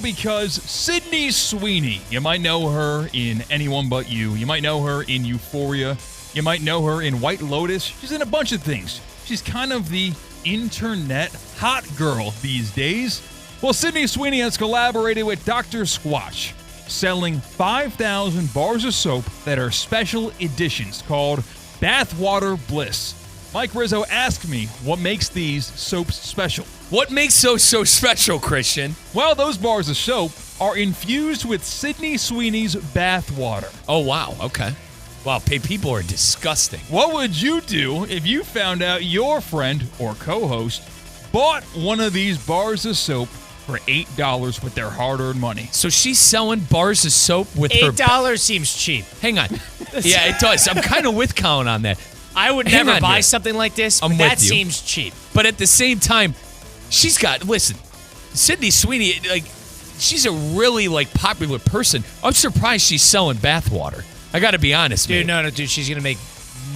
because Sydney Sweeney, you might know her in Anyone But You. You might know her in Euphoria. You might know her in White Lotus. She's in a bunch of things. She's kind of the internet hot girl these days. Well, Sydney Sweeney has collaborated with Dr. Squatch, selling 5,000 bars of soap that are special editions called Bathwater Bliss. Mike Rizzo asked me what makes these soaps special. What makes so special, Christian? Well, those bars of soap are infused with Sydney Sweeney's bathwater. Oh, wow. Okay. Wow, people are disgusting. What would you do if you found out your friend or co-host bought one of these bars of soap for $8 with their hard-earned money? So she's selling bars of soap with her... $8 seems cheap. Hang on. Yeah, it does. I'm kind of with Colin on that. I would never buy something like this, but that seems cheap. But at the same time, she's got... Listen, Sydney Sweeney, she's a really, popular person. I'm surprised she's selling bathwater. I got to be honest, dude. No, dude. She's gonna make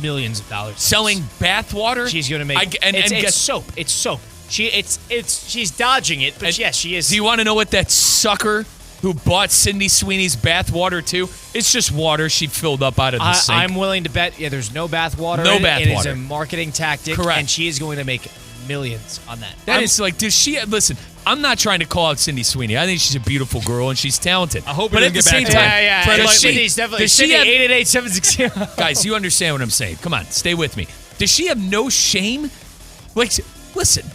millions of dollars selling bathwater. She's gonna make. It's soap. It's soap. She's dodging it, but yes, she is. Do you want to know what that sucker who bought Sydney Sweeney's bathwater too? It's just water she filled up out of the sink. I'm willing to bet. Yeah, there's no bathwater. No bathwater. It is a marketing tactic. Correct. And she is going to make millions on that. That is does she listen? I'm not trying to call out Sydney Sweeney. I think she's a beautiful girl and she's talented. I hope. But at the same time, yeah. Sydney's definitely. Sydney 888-760. Guys, you understand what I'm saying? Come on, stay with me. Does she have no shame? Listen,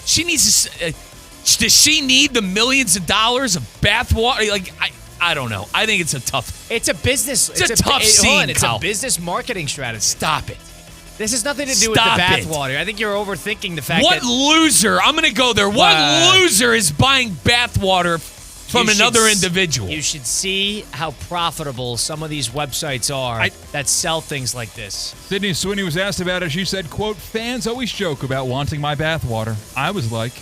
she needs to. Does she need the millions of dollars of bathwater? I don't know. I think it's a tough. It's a business. It's a tough scene. It's a business marketing strategy. Stop it. This has nothing to do with the bathwater. I think you're overthinking the fact that... What loser? I'm going to go there. What loser is buying bathwater from another individual? You should see how profitable some of these websites are that sell things like this. Sydney Sweeney was asked about it. She said, quote, "Fans always joke about wanting my bathwater. I was like,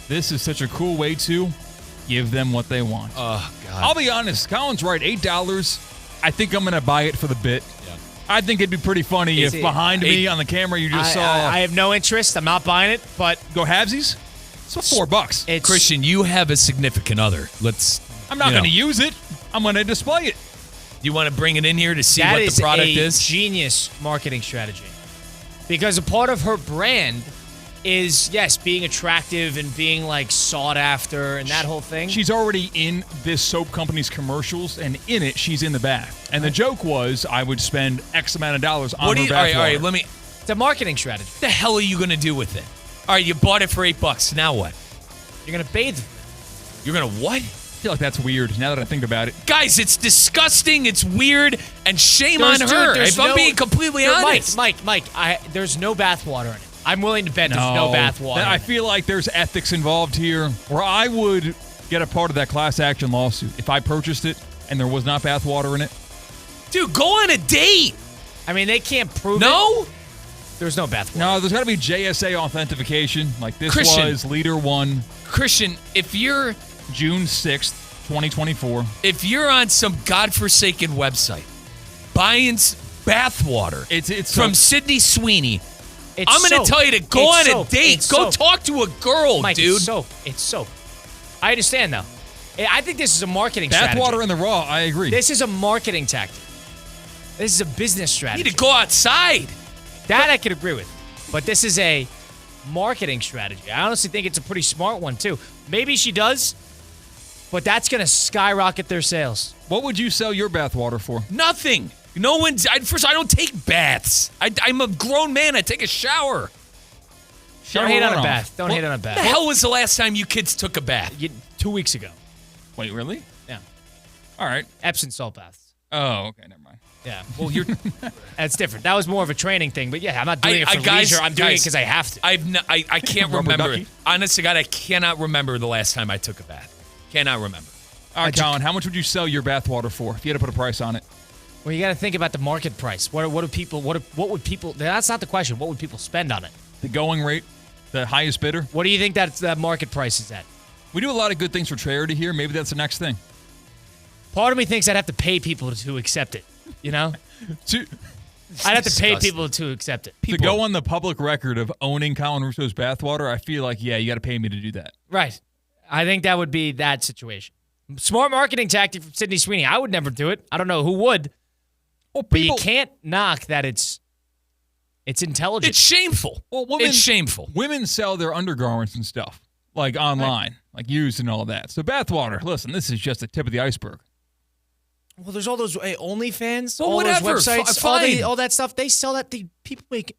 this is such a cool way to give them what they want." Oh, God. I'll be honest. Colin's right. $8. I think I'm going to buy it for the bit. I think it'd be pretty funny if behind me on the camera you just saw... I have no interest. I'm not buying it, but... Go halvesies? It's $4. Christian, you have a significant other. I'm not going to use it. I'm going to display it. You want to bring it in here to see what the product is? That is a genius marketing strategy. Because a part of her brand is, yes, being attractive and being, sought after and that whole thing. She's already in this soap company's commercials, and in it, she's in the bath. And the joke was I would spend X amount of dollars on her bathwater. All right, let me... It's a marketing strategy. What the hell are you going to do with it? All right, you bought it for $8. Now what? You're going to bathe. You're going to what? I feel like that's weird now that I think about it. Guys, it's disgusting, it's weird, and shame on her. If I'm being completely honest. Mike, there's no bathwater in it. I'm willing to bet there's no bathwater. I feel like there's ethics involved here where I would get a part of that class action lawsuit if I purchased it and there was not bathwater in it. Dude, go on a date. I mean, they can't prove it. No? There's no bathwater. No, there's got to be JSA authentication. Like this was Leader 1. Christian, if you're... June 6th, 2024. If you're on some godforsaken website buying bathwater it's from Sydney Sweeney... I'm going to tell you to go on a date. Go talk to a girl, Mike, dude. It's soap. I understand, though. I think this is a marketing strategy. Bathwater in the raw, I agree. This is a marketing tactic. This is a business strategy. You need to go outside. That I could agree with. But this is a marketing strategy. I honestly think it's a pretty smart one, too. Maybe she does, but that's going to skyrocket their sales. What would you sell your bathwater for? Nothing. No one's... First, I don't take baths. I'm a grown man. I take a shower. Don't hate on a bath. Don't hate on a bath. The hell was the last time you kids took a bath? 2 weeks ago. Wait, really? Yeah. All right. Epsom salt baths. Oh, okay. Never mind. Yeah. Well, that's different. That was more of a training thing. But yeah, I'm not doing it for leisure. I'm doing it because I have to. I can't remember. Honest to God, I cannot remember the last time I took a bath. Cannot remember. All right, Colin, how much would you sell your bathwater for if you had to put a price on it? Well, you got to think about the market price. What would people? That's not the question. What would people spend on it? The going rate, the highest bidder. What do you think that market price is at? We do a lot of good things for charity here. Maybe that's the next thing. Part of me thinks I'd have to pay people to accept it. You know, I'd have to pay people to accept it. To go on the public record of owning Colin Russo's bathwater, I feel like you got to pay me to do that. Right. I think that would be that situation. Smart marketing tactic from Sydney Sweeney. I would never do it. I don't know who would. Well, But you can't knock that it's intelligent. It's shameful. Well, It's shameful. Women sell their undergarments and stuff, like online, like used and all that. So bathwater, listen, this is just the tip of the iceberg. Well, there's all those OnlyFans, Well, all whatever. those websites, Fine. all that stuff. They sell that. People make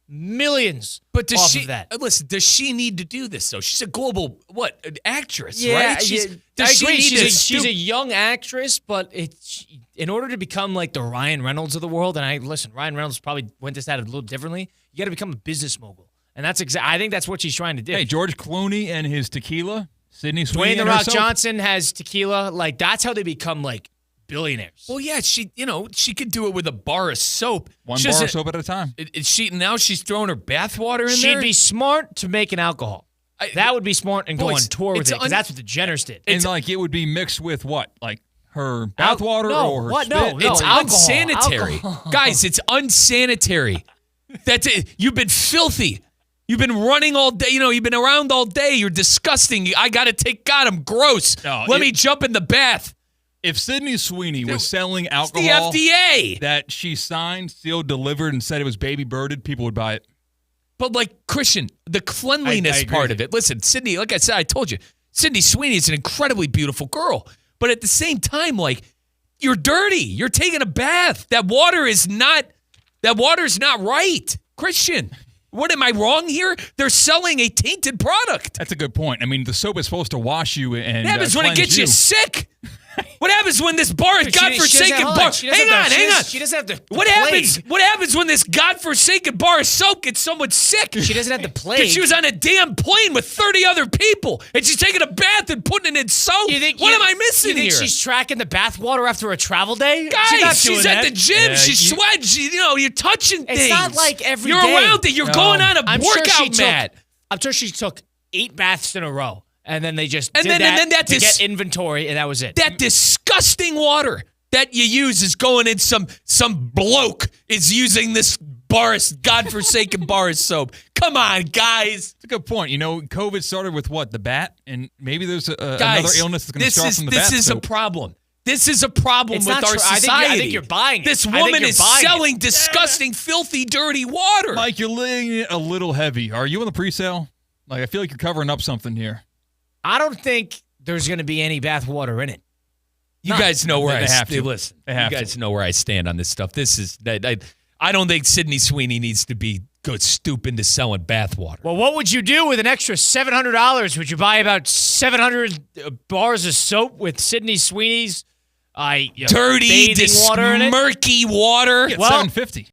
millions But does off she? of that. Listen, does she need to do this though? She's a global an actress, Yeah, right? yeah, Does I she agree. need She's to a young actress, but in order to become like the Ryan Reynolds of the world, and Ryan Reynolds probably went this at it a little differently. You got to become a business mogul, and that's I think that's what she's trying to do. Hey, George Clooney and his tequila, Sydney Sweeney Dwayne The and her Rock soap. Johnson has tequila. Like that's how they become like billionaires. Well, yeah, she could do it with a bar of soap. One She bar of doesn't- soap at a time. Now she's throwing her bathwater in She'd there. be smart to make an alcohol. That would be smart and go on Boys, tour with it's it because un- that's what the Jenners did. And like it would be mixed with what? Like her bathwater no, or her what? spit? No, It's alcohol. unsanitary. Alcohol. Guys, it's unsanitary. That's it. You've been filthy. You've been running all day. You've been around all day. You're disgusting. I got to take God, I'm gross. No, Let me jump in the bath. If Sydney Sweeney was selling It's alcohol the FDA. that she signed, sealed, delivered, and said it was baby birded, people would buy it. But like Christian, the cleanliness I agree part with of it. Listen, Sydney, like I said, I told you, Sydney Sweeney is an incredibly beautiful girl. But at the same time, like, you're dirty. You're taking a bath. That water's not right. Christian, what am I wrong here? They're selling a tainted product. That's a good point. I mean, the soap is supposed to wash you and What happens when it cleanse gets you sick? What happens when this bar, godforsaken bar? Hang on. She doesn't have to. What happens when this godforsaken bar of soap gets someone sick? She doesn't have the plague. Because she was on a damn plane with 30 other people, and she's taking a bath and putting it in soap. What am I missing you think here? she's tracking the bathwater after a travel day? Guys, she's she's not at doing the gym. Yeah, She you- sweats. You're touching things. It's not like every You're day. around it. You're going on a I'm sure workout she mat. I'm sure she took 8 baths in a row, and then they just And did then- and then that to dis- get inventory, and that was it. That disgusting water that you use is going in some bloke is using this godforsaken bar of soap. Come on, guys. It's a good point. COVID started with what? The bat? And maybe there's another Guys, illness that's going to start from the bat This is a soap. problem. This is a problem It's with not our true. society. I think you're buying it. This I think woman you're is buying it. selling disgusting, filthy, dirty water. Mike, you're laying it a little heavy. Are you on the pre-sale? Like, I feel like you're covering up something here. I don't think there's going to be any bathwater in it. You guys know where They I have to. stand. Listen, They you have guys to. know where I stand on this stuff. I don't think Sydney Sweeney needs to be stoop into selling bathwater. Well, what would you do with an extra $700? Would you buy about 700 bars of soap with Sydney Dirty, Sweeney's bathing water in it? murky water. Get Well- $750.